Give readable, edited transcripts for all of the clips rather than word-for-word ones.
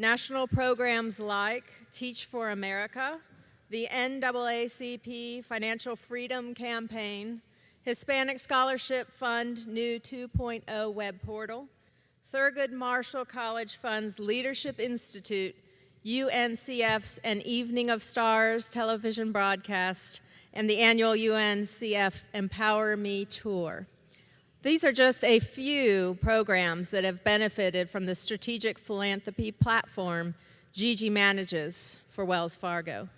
National programs like Teach for America, the NAACP Financial Freedom Campaign, Hispanic Scholarship Fund New 2.0 web portal, Thurgood Marshall College Fund's Leadership Institute, UNCF's An Evening of Stars television broadcast, and the annual UNCF Empower Me Tour. These are just a few programs that have benefited from the strategic philanthropy platform Gigi manages for Wells Fargo.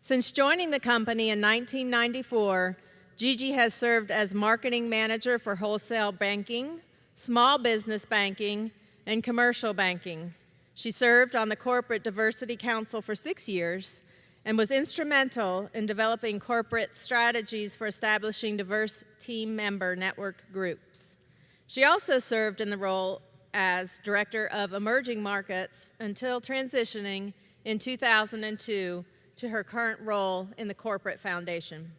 Since joining the company in 1994, Gigi has served as marketing manager for wholesale banking, small business banking, and commercial banking. She served on the Corporate Diversity Council for 6 years and was instrumental in developing corporate strategies for establishing diverse team member network groups. She also served in the role as Director of Emerging Markets until transitioning in 2002 to her current role in the Corporate Foundation.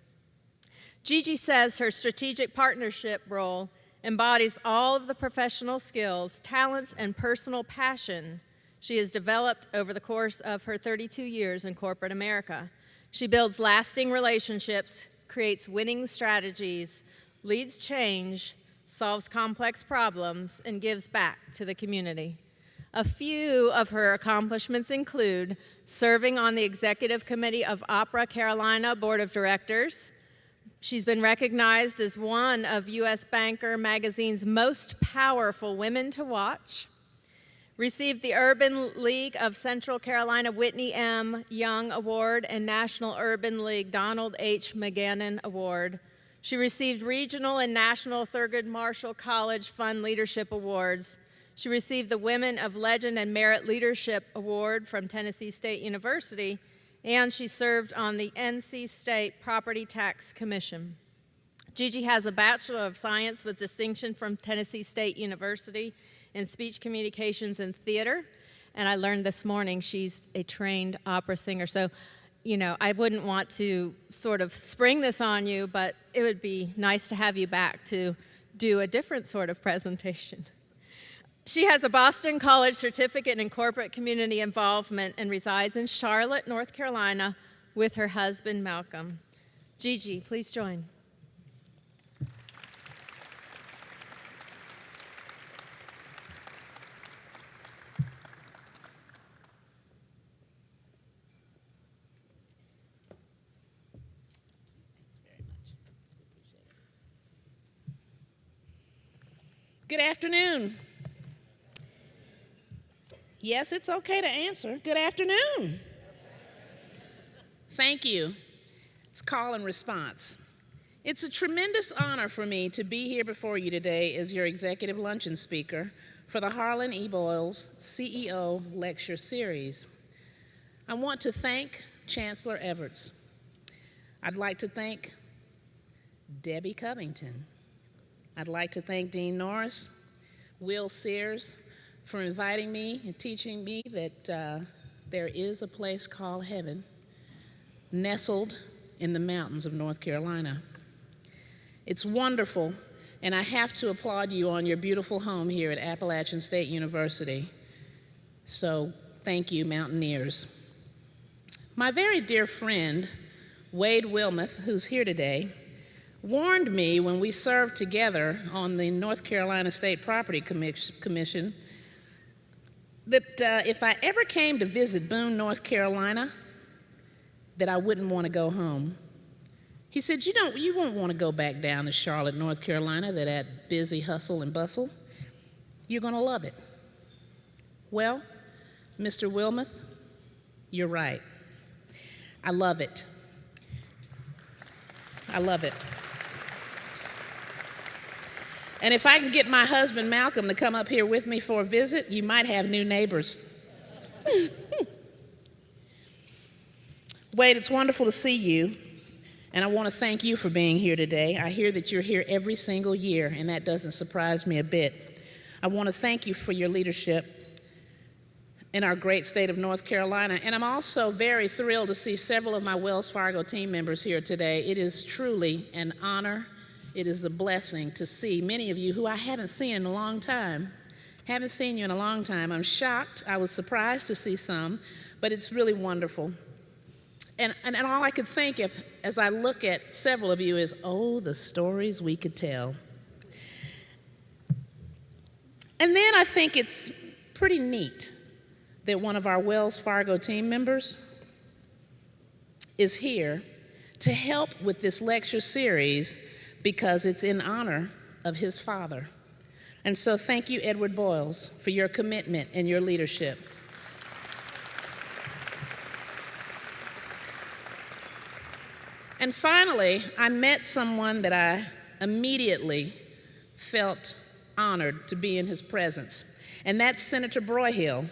Gigi says her strategic partnership role embodies all of the professional skills, talents, and personal passion she has developed over the course of her 32 years in corporate America. She builds lasting relationships, creates winning strategies, leads change, solves complex problems, and gives back to the community. A few of her accomplishments include serving on the executive committee of Opera Carolina Board of Directors. She's been recognized as one of U.S. Banker magazine's most powerful women to watch, received the Urban League of Central Carolina Whitney M. Young Award and National Urban League Donald H. McGannon Award. She received regional and national Thurgood Marshall College Fund Leadership Awards. She received the Women of Legend and Merit Leadership Award from Tennessee State University, and she served on the NC State Property Tax Commission. Gigi has a Bachelor of Science with distinction from Tennessee State University in Speech Communications and Theater, and I learned this morning she's a trained opera singer. So, you know, I wouldn't want to sort of spring this on you, but it would be nice to have you back to do a different sort of presentation. She has a Boston College certificate in corporate community involvement and resides in Charlotte, North Carolina, with her husband, Malcolm. Gigi, please join. Good afternoon. Yes, it's okay to answer. Good afternoon. Thank you. It's call and response. It's a tremendous honor for me to be here before you today as your executive luncheon speaker for the Harlan E. Boyles CEO Lecture Series. I want to thank Chancellor Everts. I'd like to thank Debbie Covington. I'd like to thank Dean Norris, Will Sears, for inviting me and teaching me that there is a place called heaven nestled in the mountains of North Carolina. It's wonderful, and I have to applaud you on your beautiful home here at Appalachian State University. So thank you, Mountaineers. My very dear friend, Wade Wilmoth, who's here today, warned me when we served together on the North Carolina State Property Commission that if I ever came to visit Boone, North Carolina, that I wouldn't want to go home. He said, you won't want to go back down to Charlotte, North Carolina, that busy hustle and bustle. You're going to love it. Well, Mr. Wilmoth, you're right. I love it. I love it. And if I can get my husband, Malcolm, to come up here with me for a visit, you might have new neighbors. Wade, it's wonderful to see you, and I want to thank you for being here today. I hear that you're here every single year, and that doesn't surprise me a bit. I want to thank you for your leadership in our great state of North Carolina, and I'm also very thrilled to see several of my Wells Fargo team members here today. It is truly an honor. It is a blessing to see many of you who I haven't seen in a long time Haven't seen you in a long time. I'm shocked. I was surprised to see some, but it's really wonderful. And all I could think of as I look at several of you is, oh, the stories we could tell. And then I think it's pretty neat that one of our Wells Fargo team members is here to help with this lecture series because it's in honor of his father. And so thank you, Edward Boyles, for your commitment and your leadership. And finally, I met someone that I immediately felt honored to be in his presence, and that's Senator Broyhill.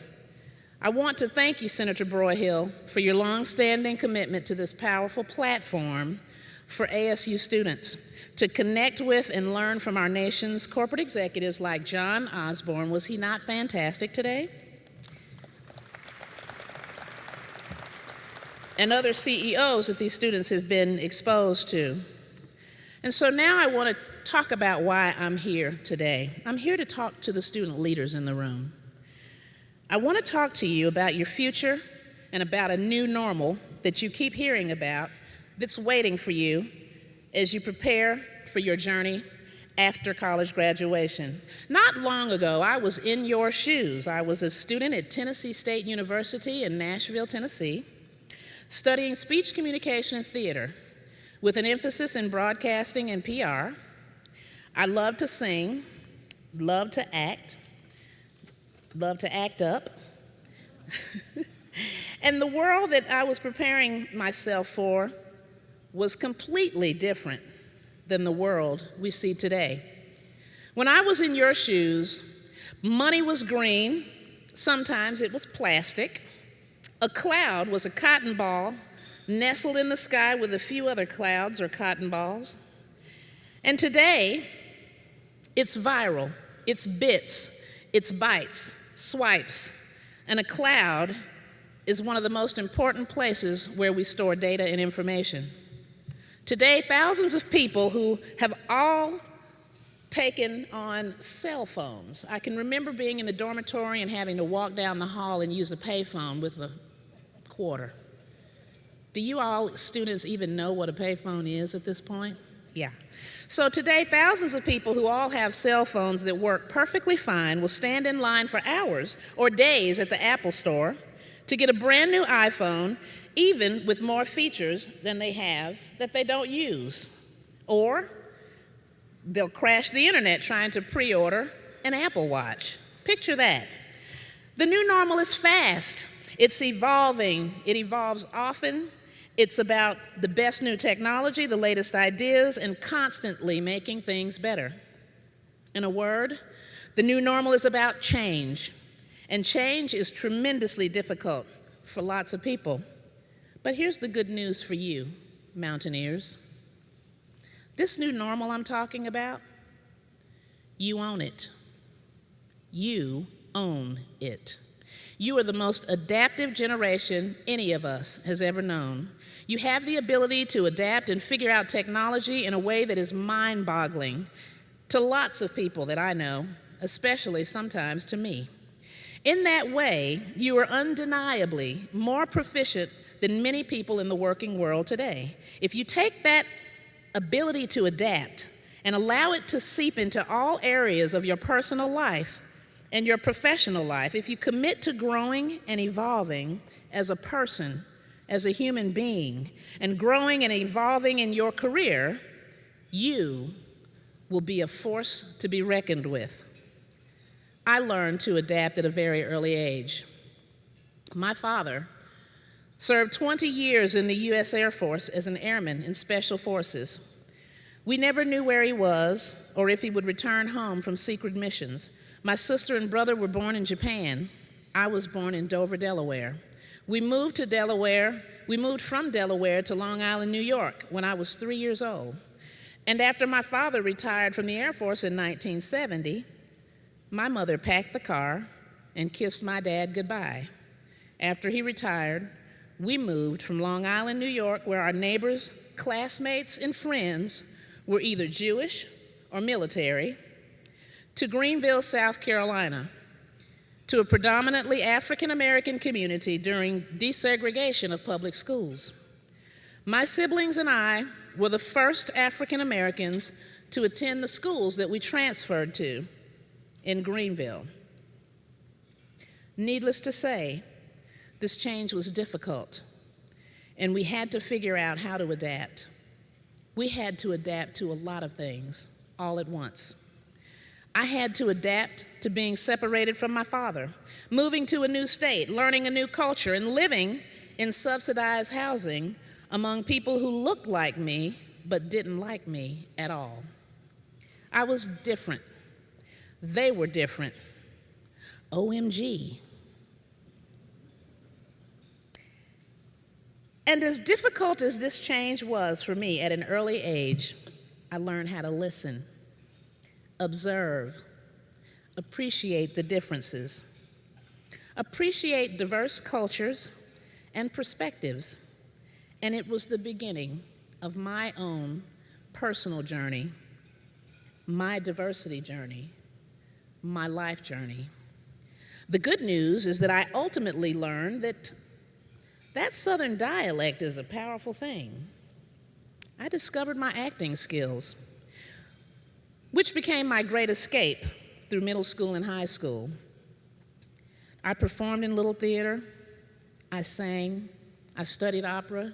I want to thank you, Senator Broyhill, for your longstanding commitment to this powerful platform for ASU students to connect with and learn from our nation's corporate executives like John Osborne. Was he not fantastic today? And other CEOs that these students have been exposed to. And so now I want to talk about why I'm here today. I'm here to talk to the student leaders in the room. I want to talk to you about your future and about a new normal that you keep hearing about that's waiting for you as you prepare for your journey after college graduation. Not long ago, I was in your shoes. I was a student at Tennessee State University in Nashville, Tennessee, studying speech communication and theater with an emphasis in broadcasting and PR. I love to sing, love to act up. And the world that I was preparing myself for was completely different than the world we see today. When I was in your shoes, money was green, sometimes it was plastic. A cloud was a cotton ball nestled in the sky with a few other clouds or cotton balls. And today, it's viral, it's bits, it's bytes, swipes, and a cloud is one of the most important places where we store data and information. Today, thousands of people who have all taken on cell phones. I can remember being in the dormitory and having to walk down the hall and use a payphone with a quarter. Do you all students even know what a payphone is at this point? Yeah. So today, thousands of people who all have cell phones that work perfectly fine will stand in line for hours or days at the Apple store to get a brand new iPhone, even with more features than they have that they don't use. Or they'll crash the internet trying to pre-order an Apple Watch. Picture that. The new normal is fast. It's evolving. It evolves often. It's about the best new technology, the latest ideas, and constantly making things better. In a word, the new normal is about change. And change is tremendously difficult for lots of people. But here's the good news for you, Mountaineers. This new normal I'm talking about, you own it. You own it. You are the most adaptive generation any of us has ever known. You have the ability to adapt and figure out technology in a way that is mind-boggling to lots of people that I know, especially sometimes to me. In that way, you are undeniably more proficient than many people in the working world today. If you take that ability to adapt and allow it to seep into all areas of your personal life and your professional life, if you commit to growing and evolving as a person, as a human being, and growing and evolving in your career, you will be a force to be reckoned with. I learned to adapt at a very early age. My father served 20 years in the U.S. Air Force as an airman in Special Forces. We never knew where he was or if he would return home from secret missions. My sister and brother were born in Japan. I was born in Dover, Delaware. We moved from Delaware to Long Island, New York when I was 3 years old. And after my father retired from the Air Force in 1970, my mother packed the car and kissed my dad goodbye. After he retired, we moved from Long Island, New York, where our neighbors, classmates, and friends were either Jewish or military, to Greenville, South Carolina, to a predominantly African American community during desegregation of public schools. My siblings and I were the first African Americans to attend the schools that we transferred to in Greenville. Needless to say, this change was difficult, and we had to figure out how to adapt. We had to adapt to a lot of things all at once. I had to adapt to being separated from my father, moving to a new state, learning a new culture, and living in subsidized housing among people who looked like me but didn't like me at all. I was different. They were different. OMG. And as difficult as this change was for me at an early age, I learned how to listen, observe, appreciate the differences, appreciate diverse cultures and perspectives. And it was the beginning of my own personal journey, my diversity journey, my life journey. The good news is that I ultimately learned that Southern dialect is a powerful thing. I discovered my acting skills, which became my great escape through middle school and high school. I performed in little theater, I sang, I studied opera.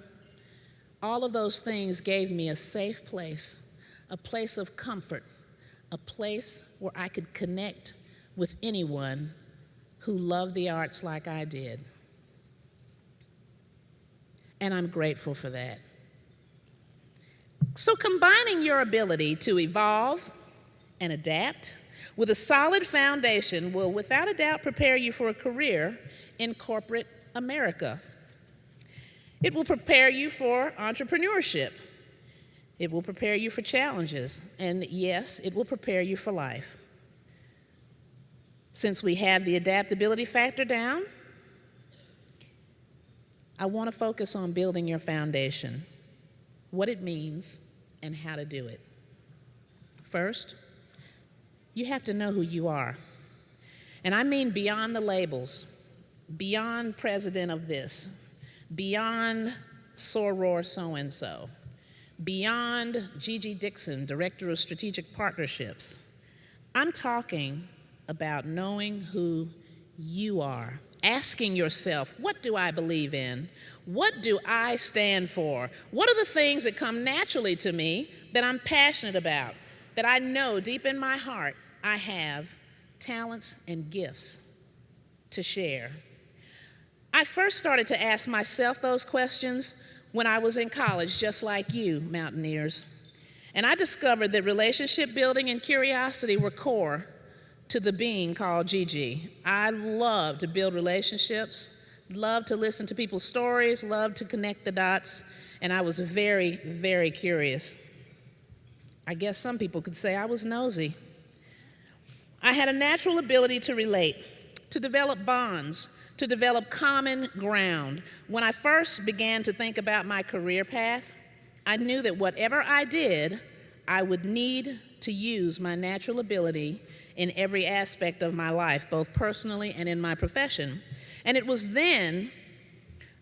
All of those things gave me a safe place, a place of comfort, a place where I could connect with anyone who loved the arts like I did. And I'm grateful for that. So combining your ability to evolve and adapt with a solid foundation will without a doubt prepare you for a career in corporate America. It will prepare you for entrepreneurship. It will prepare you for challenges. And yes, it will prepare you for life. Since we have the adaptability factor down, I want to focus on building your foundation, what it means, and how to do it. First, you have to know who you are. And I mean beyond the labels, beyond president of this, beyond soror so-and-so, beyond Georgette Dixon, Director of Strategic Partnerships. I'm talking about knowing who you are, asking yourself, what do I believe in? What do I stand for? What are the things that come naturally to me that I'm passionate about, that I know deep in my heart I have talents and gifts to share? I first started to ask myself those questions when I was in college, just like you, Mountaineers. And I discovered that relationship building and curiosity were core to the being called Gigi. I love to build relationships, love to listen to people's stories, love to connect the dots, and I was very, very curious. I guess some people could say I was nosy. I had a natural ability to relate, to develop bonds, to develop common ground. When I first began to think about my career path, I knew that whatever I did, I would need to use my natural ability in every aspect of my life, both personally and in my profession. And it was then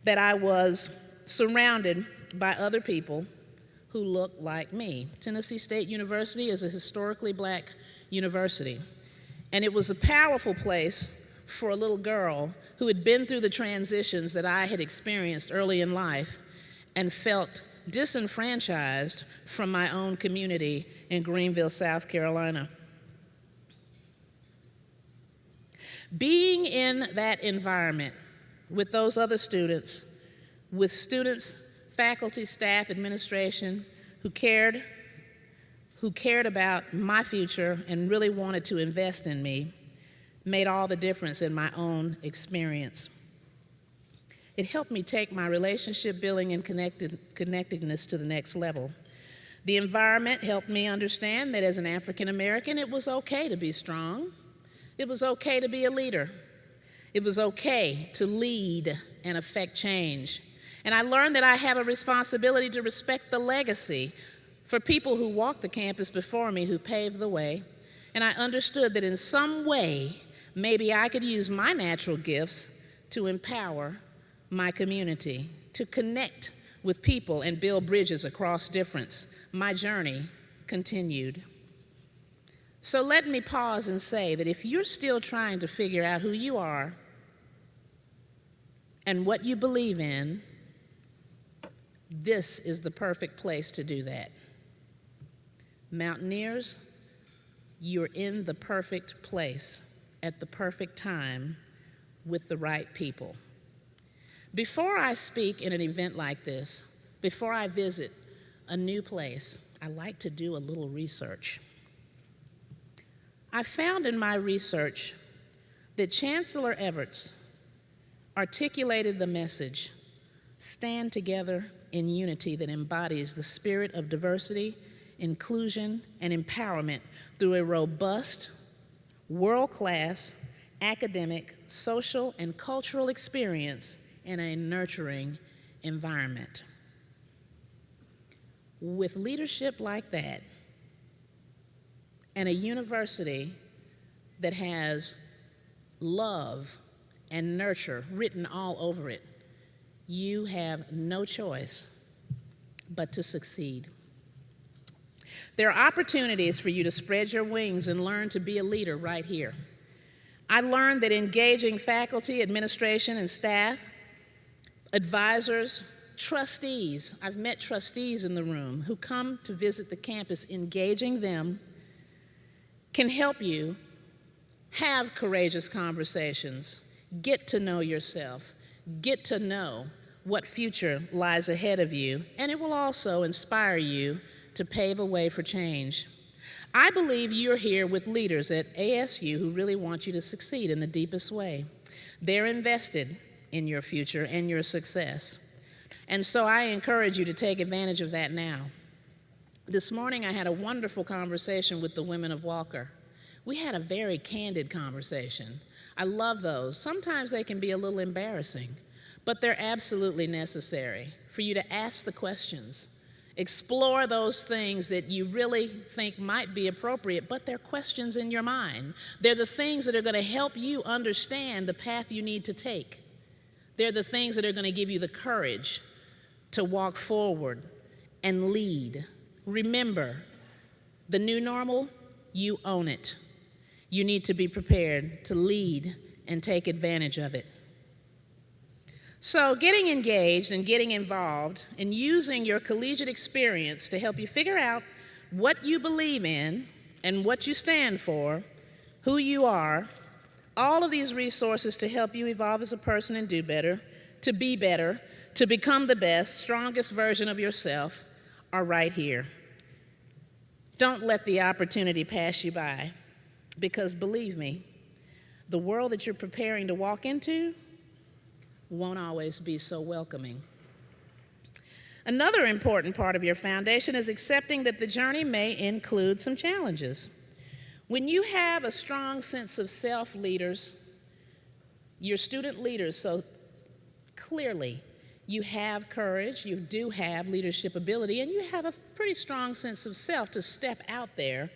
that I was surrounded by other people who looked like me. Tennessee State University is a historically black university. And it was a powerful place for a little girl who had been through the transitions that I had experienced early in life and felt disenfranchised from my own community in Greenville, South Carolina. Being in that environment with those other students, with students, faculty, staff, administration who cared about my future and really wanted to invest in me, made all the difference in my own experience. It helped me take my relationship building and connectedness to the next level. The environment helped me understand that as an African American, it was okay to be strong. It was okay to be a leader. It was okay to lead and affect change. And I learned that I have a responsibility to respect the legacy for people who walked the campus before me, who paved the way. And I understood that in some way, maybe I could use my natural gifts to empower my community, to connect with people and build bridges across difference. My journey continued. So let me pause and say that if you're still trying to figure out who you are and what you believe in, this is the perfect place to do that. Mountaineers, you're in the perfect place at the perfect time with the right people. Before I speak in an event like this, before I visit a new place, I like to do a little research. I found in my research that Chancellor Everts articulated the message, "Stand together in unity," that embodies the spirit of diversity, inclusion, and empowerment through a robust, world-class academic, social, and cultural experience in a nurturing environment. With leadership like that, and a university that has love and nurture written all over it, you have no choice but to succeed. There are opportunities for you to spread your wings and learn to be a leader right here. I learned that engaging faculty, administration, and staff, advisors, trustees, I've met trustees in the room who come to visit the campus, engaging them can help you have courageous conversations, get to know yourself, get to know what future lies ahead of you, and it will also inspire you to pave a way for change. I believe you're here with leaders at ASU who really want you to succeed in the deepest way. They're invested in your future and your success. And so I encourage you to take advantage of that now. This morning I had a wonderful conversation with the women of Walker. We had a very candid conversation. I love those. Sometimes they can be a little embarrassing, but they're absolutely necessary for you to ask the questions. Explore those things that you really think might be appropriate, but they're questions in your mind. They're the things that are going to help you understand the path you need to take. They're the things that are going to give you the courage to walk forward and lead. Remember, the new normal, you own it. You need to be prepared to lead and take advantage of it. So getting engaged and getting involved and using your collegiate experience to help you figure out what you believe in and what you stand for, who you are, all of these resources to help you evolve as a person and do better, to be better, to become the best, strongest version of yourself are right here. Don't let the opportunity pass you by, because believe me, the world that you're preparing to walk into won't always be so welcoming. Another important part of your foundation is accepting that the journey may include some challenges. When you have a strong sense of self, leaders, your student leaders, so clearly you have courage, you do have leadership ability, and you have a pretty strong sense of self to step out there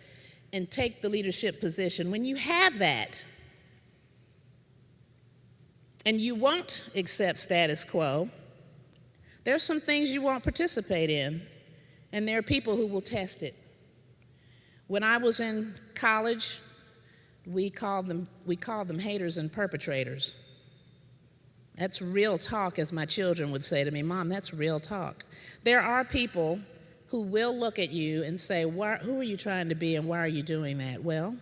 and take the leadership position. When you have that, and you won't accept status quo, there's some things you won't participate in, and there are people who will test it. When I was in college, we called them haters and perpetrators. That's real talk, as my children would say to me, "Mom, that's real talk." There are people who will look at you and say, "Who are you trying to be and why are you doing that?" Well,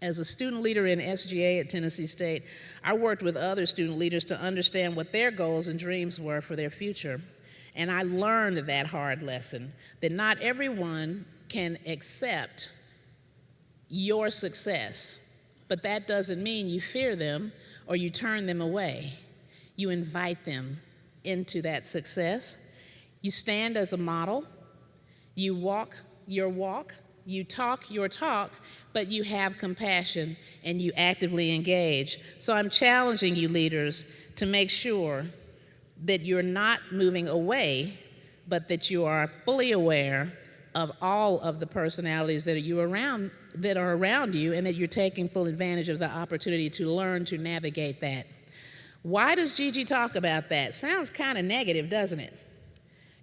as a student leader in SGA at Tennessee State, I worked with other student leaders to understand what their goals and dreams were for their future. And I learned that hard lesson, that not everyone can accept your success, but that doesn't mean you fear them or you turn them away. You invite them into that success. You stand as a model. You walk your walk. You talk your talk, but you have compassion and you actively engage. So I'm challenging you leaders to make sure that you're not moving away, but that you are fully aware of all of the personalities that are around you, and that you're taking full advantage of the opportunity to learn to navigate that. Why does Gigi talk about that? Sounds kind of negative, doesn't it?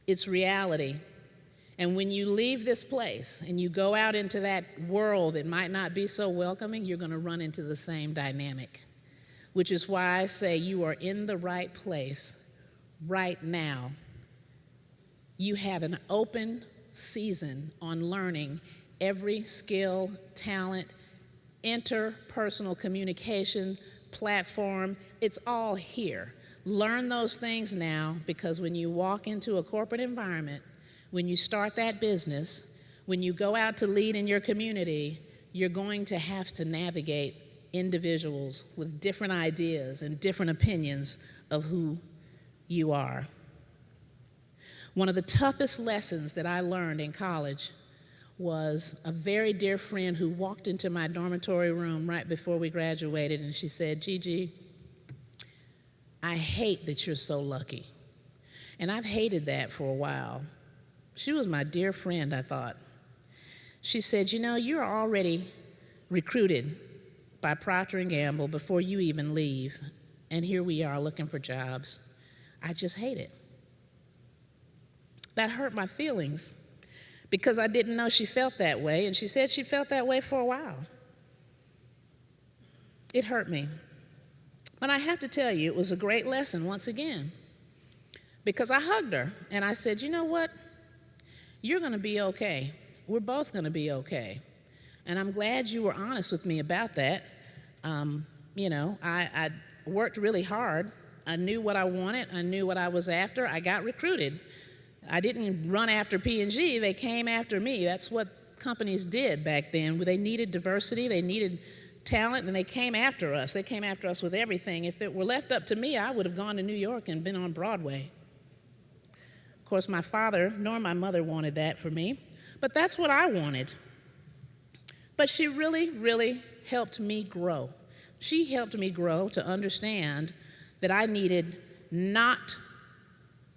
It's reality. And when you leave this place and you go out into that world that might not be so welcoming, you're going to run into the same dynamic, which is why I say you are in the right place right now. You have an open season on learning every skill, talent, interpersonal communication, platform. It's all here. Learn those things now, because when you walk into a corporate environment, when you start that business, when you go out to lead in your community, you're going to have to navigate individuals with different ideas and different opinions of who you are. One of the toughest lessons that I learned in college was a very dear friend who walked into my dormitory room right before we graduated, and she said, "Gigi, I hate that you're so lucky." And I've hated that for a while. She was my dear friend, I thought. She said, "You know, you're already recruited by Procter & Gamble before you even leave, and here we are looking for jobs. I just hate it." That hurt my feelings, because I didn't know she felt that way, and she said she felt that way for a while. It hurt me. But I have to tell you, it was a great lesson once again, because I hugged her and I said, "You know what? You're going to be okay. We're both going to be okay." And I'm glad you were honest with me about that. I worked really hard. I knew what I wanted. I knew what I was after. I got recruited. I didn't run after P&G. They came after me. That's what companies did back then. They needed diversity. They needed talent, and they came after us. They came after us with everything. If it were left up to me, I would have gone to New York and been on Broadway. Of course, my father nor my mother wanted that for me, but that's what I wanted. But she really, really helped me grow. She helped me grow to understand that I needed not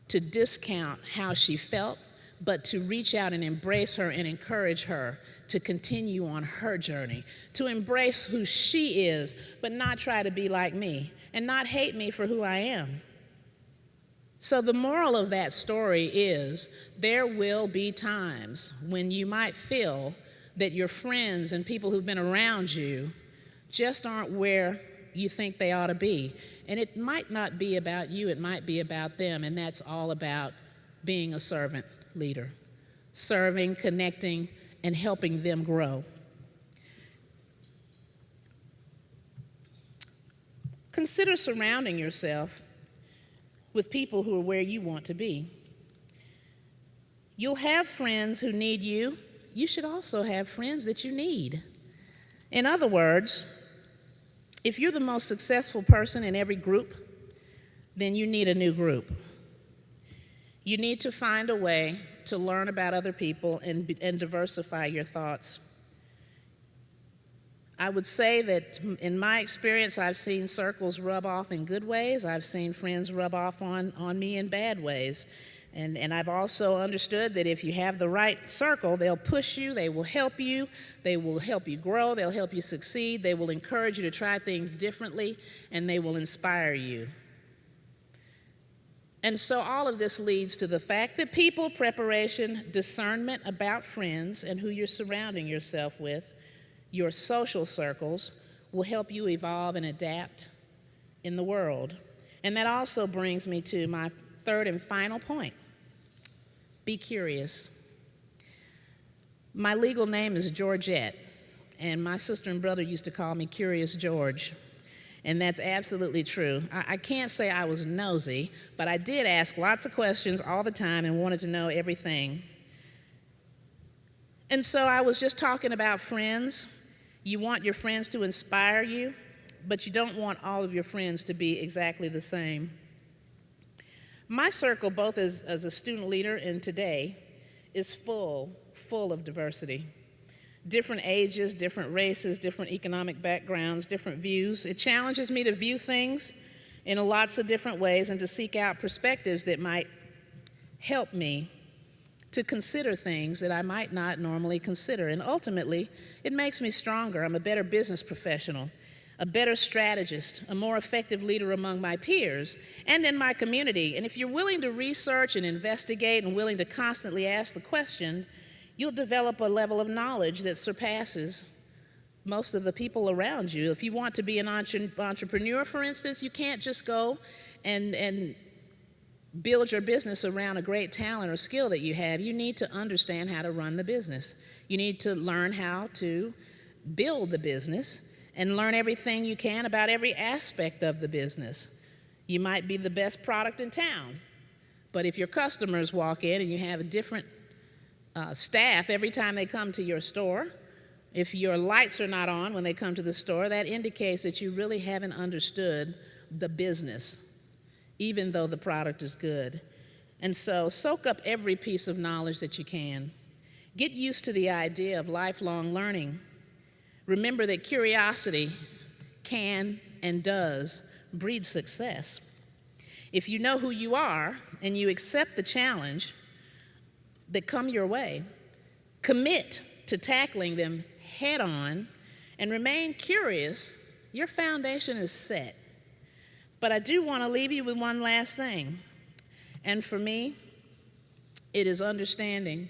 to discount how she felt, but to reach out and embrace her and encourage her to continue on her journey, to embrace who she is, but not try to be like me, and not hate me for who I am. So the moral of that story is, there will be times when you might feel that your friends and people who've been around you just aren't where you think they ought to be. And it might not be about you, it might be about them, and that's all about being a servant leader, serving, connecting, and helping them grow. Consider surrounding yourself with people who are where you want to be. You'll have friends who need you. You should also have friends that you need. In other words, if you're the most successful person in every group, then you need a new group. You need to find a way to learn about other people and diversify your thoughts. I would say that in my experience, I've seen circles rub off in good ways. I've seen friends rub off on me in bad ways. And I've also understood that if you have the right circle, they'll push you, they will help you grow, they'll help you succeed, they will encourage you to try things differently, and they will inspire you. And so all of this leads to the fact that people, preparation, discernment about friends and who you're surrounding yourself with, your social circles, will help you evolve and adapt in the world. And that also brings me to my third and final point. Be curious. My legal name is Georgette, and my sister and brother used to call me Curious George, and that's absolutely true. I can't say I was nosy, but I did ask lots of questions all the time and wanted to know everything. And so I was just talking about friends. You want your friends to inspire you, but you don't want all of your friends to be exactly the same. My circle, both as a student leader and today, is full of diversity. Different ages, different races, different economic backgrounds, different views. It challenges me to view things in lots of different ways and to seek out perspectives that might help me to consider things that I might not normally consider. And ultimately, it makes me stronger. I'm a better business professional, a better strategist, a more effective leader among my peers and in my community. And if you're willing to research and investigate and willing to constantly ask the question, you'll develop a level of knowledge that surpasses most of the people around you. If you want to be an entrepreneur, for instance, you can't just go and build your business around a great talent or skill that you have. You need to understand how to run the business. You need to learn how to build the business and learn everything you can about every aspect of the business. You might be the best product in town, but if your customers walk in and you have a different staff every time they come to your store, if your lights are not on when they come to the store, that indicates that you really haven't understood the business, even though the product is good. And so soak up every piece of knowledge that you can. Get used to the idea of lifelong learning. Remember that curiosity can and does breed success. If you know who you are and you accept the challenge that come your way, commit to tackling them head on and remain curious, your foundation is set. But I do want to leave you with one last thing. And for me, it is understanding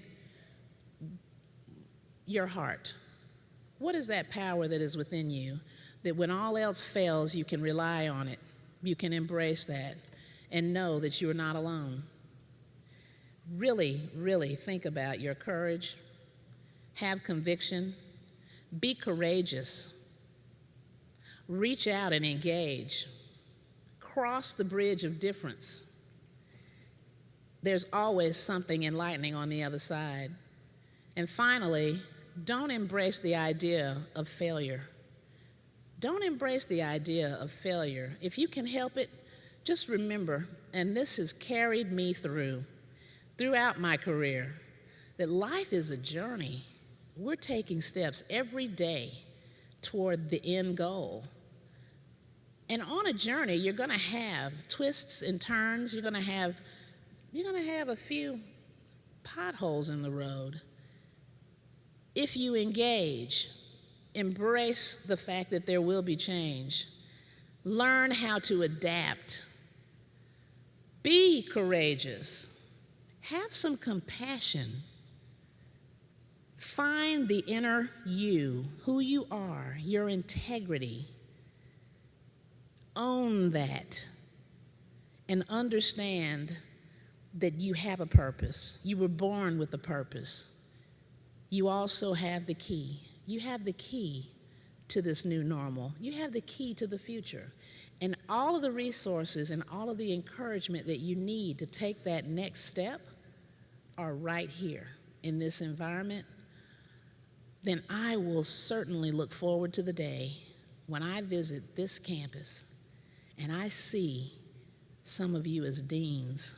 your heart. What is that power that is within you that when all else fails, you can rely on it? You can embrace that and know that you are not alone. Really, really think about your courage. Have conviction. Be courageous. Reach out and engage. Cross the bridge of difference. There's always something enlightening on the other side. And finally, don't embrace the idea of failure. Don't embrace the idea of failure. If you can help it, just remember, and this has carried me throughout my career, that life is a journey. We're taking steps every day toward the end goal. And on a journey, you're going to have twists and turns. You're going to have a few potholes in the road. If you engage, embrace the fact that there will be change. Learn how to adapt. Be courageous. Have some compassion. Find the inner you, who you are, your integrity. Own that and understand that you have a purpose. You were born with a purpose. You also have the key. You have the key to this new normal. You have the key to the future. And all of the resources and all of the encouragement that you need to take that next step are right here in this environment. Then I will certainly look forward to the day when I visit this campus and I see some of you as deans,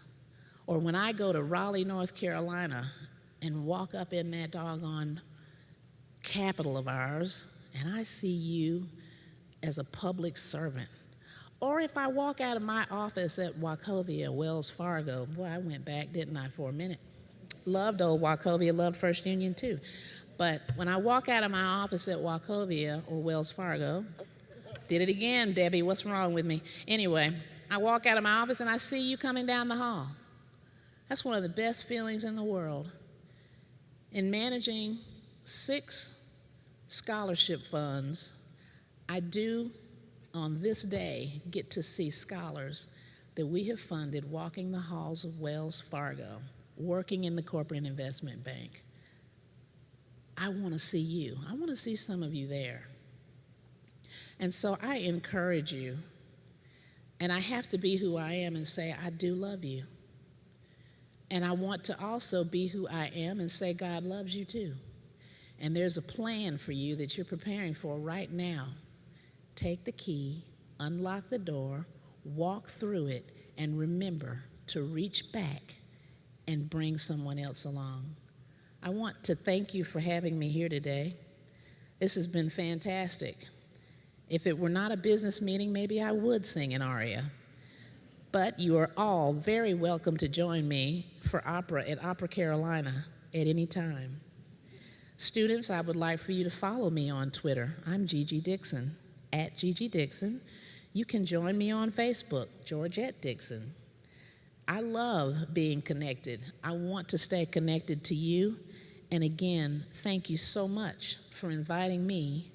or when I go to Raleigh, North Carolina and walk up in that doggone capital of ours and I see you as a public servant, or if I walk out of my office at Wachovia, Wells Fargo. Boy, I went back, didn't I, for a minute. Loved old Wachovia, loved First Union too. But when I walk out of my office at Wachovia or Wells Fargo, did it again, Debbie, what's wrong with me? Anyway, I walk out of my office and I see you coming down the hall. That's one of the best feelings in the world. In managing 6 scholarship funds, I do, on this day, get to see scholars that we have funded walking the halls of Wells Fargo, working in the corporate investment bank. I want to see you. I want to see some of you there. And so I encourage you, and I have to be who I am and say, I do love you. And I want to also be who I am and say, God loves you too. And there's a plan for you that you're preparing for right now. Take the key, unlock the door, walk through it, and remember to reach back and bring someone else along. I want to thank you for having me here today. This has been fantastic. If it were not a business meeting, maybe I would sing an aria. But you are all very welcome to join me for opera at Opera Carolina at any time. Students, I would like for you to follow me on Twitter. I'm Gigi Dixon, at Gigi Dixon. You can join me on Facebook, Georgette Dixon. I love being connected. I want to stay connected to you. And again, thank you so much for inviting me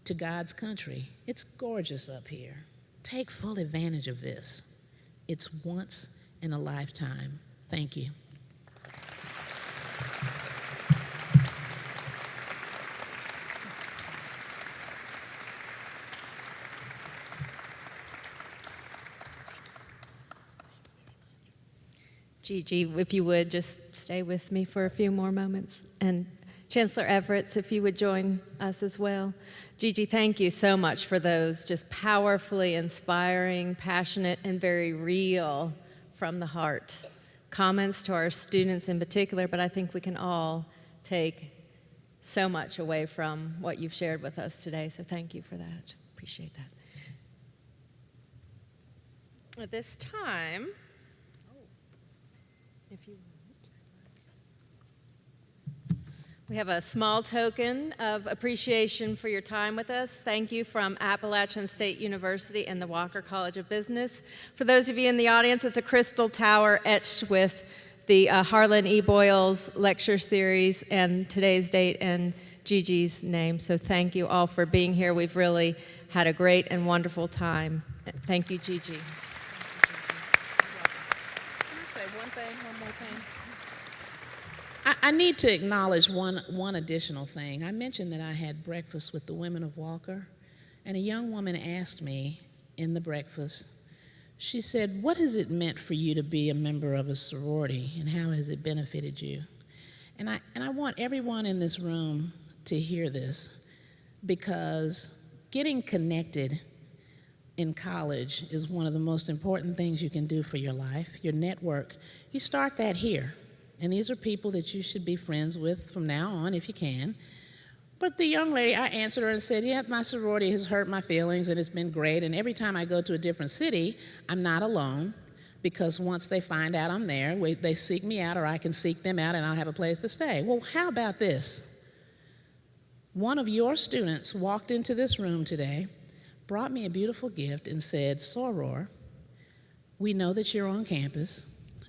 to God's country. It's gorgeous up here. Take full advantage of this. It's once in a lifetime. Thank you. Gigi, if you would just stay with me for a few more moments. And Chancellor Everett, if you would join us as well. Gigi, thank you so much for those just powerfully inspiring, passionate, and very real from the heart comments to our students in particular, but I think we can all take so much away from what you've shared with us today, so thank you for that. Appreciate that. At this time, if you we have a small token of appreciation for your time with us. Thank you from Appalachian State University and the Walker College of Business. For those of you in the audience, it's a crystal tower etched with the Harlan E. Boyles lecture series and today's date and Gigi's name. So thank you all for being here. We've really had a great and wonderful time. Thank you, Gigi. Can I say one more thing? I need to acknowledge one additional thing. I mentioned that I had breakfast with the women of Walker, and a young woman asked me in the breakfast, she said, what has it meant for you to be a member of a sorority, and how has it benefited you? And I want everyone in this room to hear this, because getting connected in college is one of the most important things you can do for your life, your network. You start that here. And these are people that you should be friends with from now on if you can. But the young lady, I answered her and said, yeah, my sorority has hurt my feelings and it's been great. And every time I go to a different city, I'm not alone, because once they find out I'm there, they seek me out, or I can seek them out and I'll have a place to stay. Well, how about this? One of your students walked into this room today, brought me a beautiful gift and said, Soror, we know that you're on campus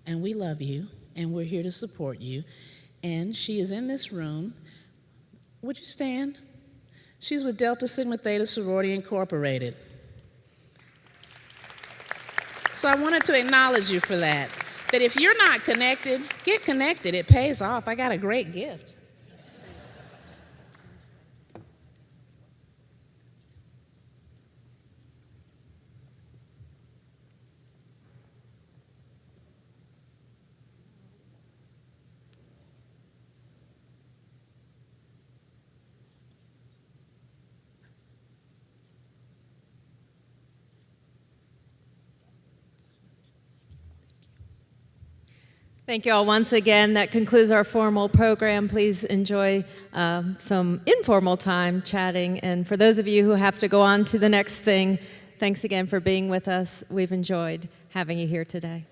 and we love you, and we're here to support you. And she is in this room. Would you stand? She's with Delta Sigma Theta Sorority Incorporated. So I wanted to acknowledge you for that. That if you're not connected, get connected. It pays off. I got a great gift. Thank you all once again. That concludes our formal program. Please enjoy some informal time chatting. And for those of you who have to go on to the next thing, thanks again for being with us. We've enjoyed having you here today.